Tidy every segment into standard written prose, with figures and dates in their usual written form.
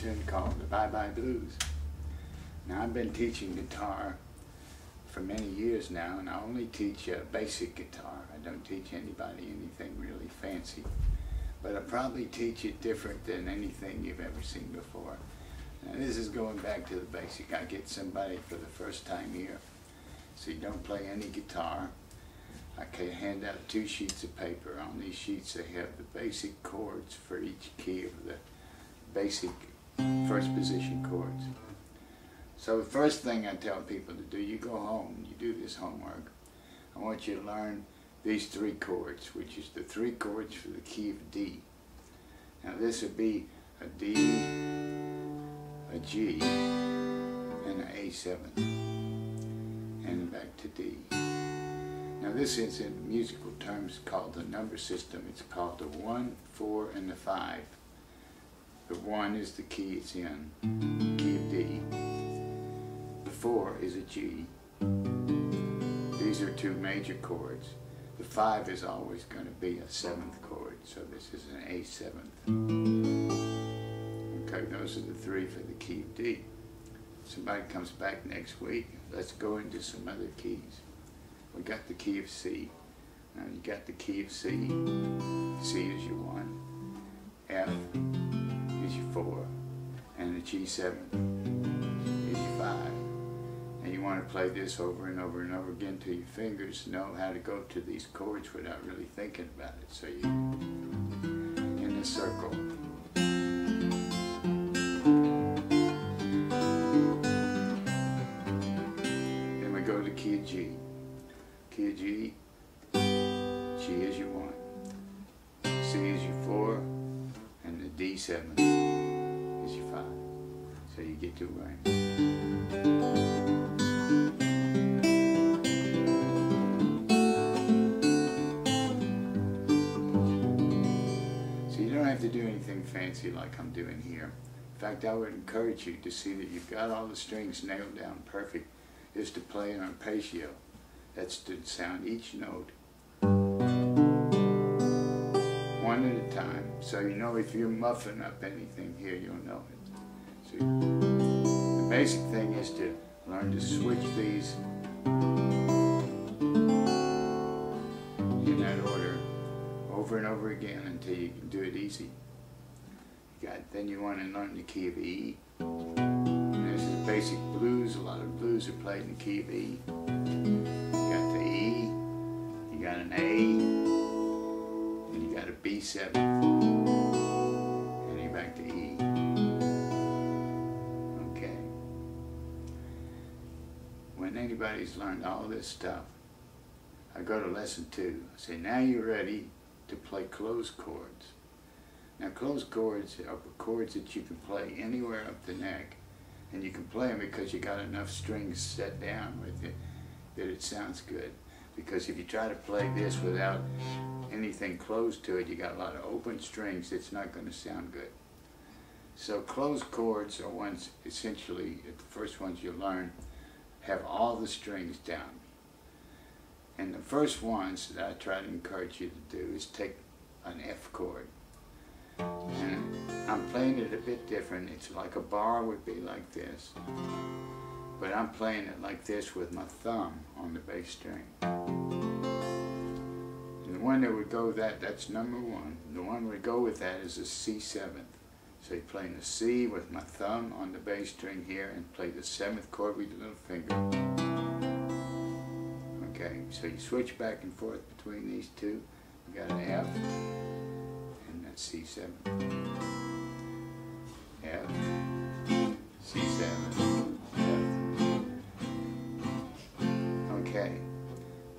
tune called the Bye Bye Blues. Now I've been teaching guitar for many years now, and I only teach basic guitar. I don't teach anybody anything really fancy, but I probably teach it different than anything you've ever seen before. Now this is going back to the basic. I get somebody for the first time here, so you don't play any guitar. I can hand out 2 sheets of paper. On these sheets they have the basic chords for each key of the basic first position chords. So the first thing I tell people to do, you go home, you do this homework. I want you to learn these 3 chords, which is the 3 chords for the key of D. Now this would be a D, a G, and an A7, and back to D. Now this is in musical terms called the number system. It's called the 1, 4, and the 5. The 1 is the key it's in, key of D. The 4 is a G. These are 2 major chords. The 5 is always going to be a 7th chord, so this is an A7th. Okay, those are the 3 for the key of D. Somebody comes back next week, let's go into some other keys. We got the key of C. Now you got the key of C. C is your 1. F is your 4. And the G7 is your 5. And you want to play this over and over and over again till your fingers know how to go to these chords without really thinking about it. So you, in a circle. Then we go to key of G. Key of G, G is your 1, C is your 4, and the D7 is your 5. So you get to right. So you don't have to do anything fancy like I'm doing here. In fact, I would encourage you to see that you've got all the strings nailed down perfect, is to play an arpeggio. That's to sound each note one at a time, so you know if you're muffing up anything here, you'll know it. So the basic thing is to learn to switch these in that order over and over again until you can do it easy. Then you want to learn the key of E. And this is basic blues. A lot of blues are played in the key of E. You got an A, and you got a B7, and you're back to E. Okay. When anybody's learned all this stuff, I go to lesson 2. I say, now you're ready to play closed chords. Now closed chords are chords that you can play anywhere up the neck, and you can play them because you got enough strings set down with it that it sounds good. Because if you try to play this without anything closed to it, you got a lot of open strings, it's not going to sound good. So closed chords are ones, essentially, the first ones you learn, have all the strings down. And the first ones that I try to encourage you to do is take an F chord. And I'm playing it a bit different. It's like a bar would be like this. But I'm playing it like this with my thumb on the bass string. And the one that would go with that, that's number 1. The one that would go with that is a C7th. So you're playing the C with my thumb on the bass string here and play the 7th chord with your little finger. Okay, so you switch back and forth between these 2. You got an F, and that's C7. F, C7, Okay,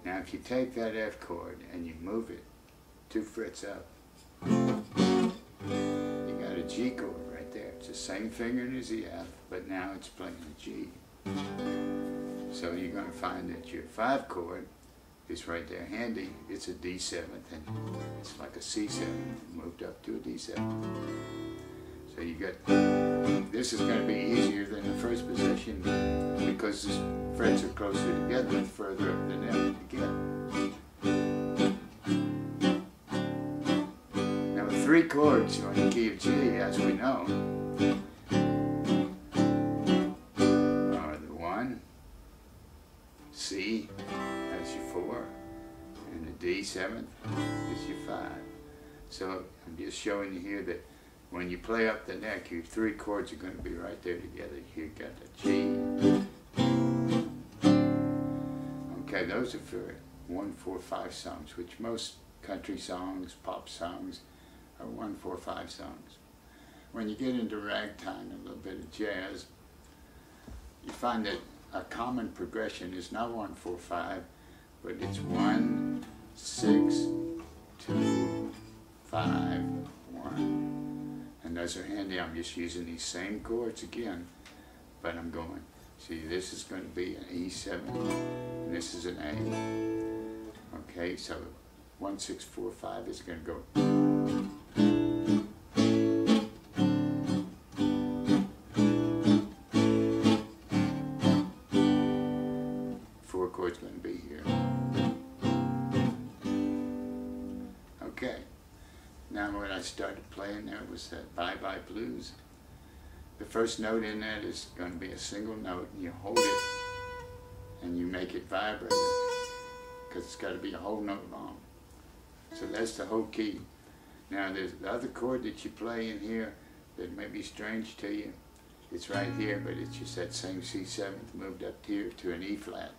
now if you take that F chord and you move it 2 frets up, you got a G chord right there. It's the same fingering as the F, but now it's playing a G. So you're going to find that your 5 chord is right there handy. It's a D7th, and it's like a C7 moved up to a D7. So you got, this is going to be easier than the first position because the frets are closer together and further up the neck to get. Now the 3 chords on the key of G, as we know, 4, and the D 7th is your 5. So I'm just showing you here that when you play up the neck, your 3 chords are going to be right there together. You've got the G. Okay, those are for 1, 4, 5 songs, which most country songs, pop songs, are 1, 4, 5 songs. When you get into ragtime and a little bit of jazz, you find that a common progression is not 1, 4, 5, but it's 1, 6, 2, 5, 1. And those are handy. I'm just using these same chords again, but I'm going. See, this is going to be an E7, and this is an A. Okay, so 1, 6, 4, 5 is going to go. 4 chords going to be here. Okay, now when I started playing there was that Bye Bye Blues. The first note in that is going to be a single note, and you hold it and you make it vibrate, because it's got to be a whole note long. So that's the whole key. Now there's the other chord that you play in here that may be strange to you. It's right here, but it's just that same C7th moved up here to an E flat.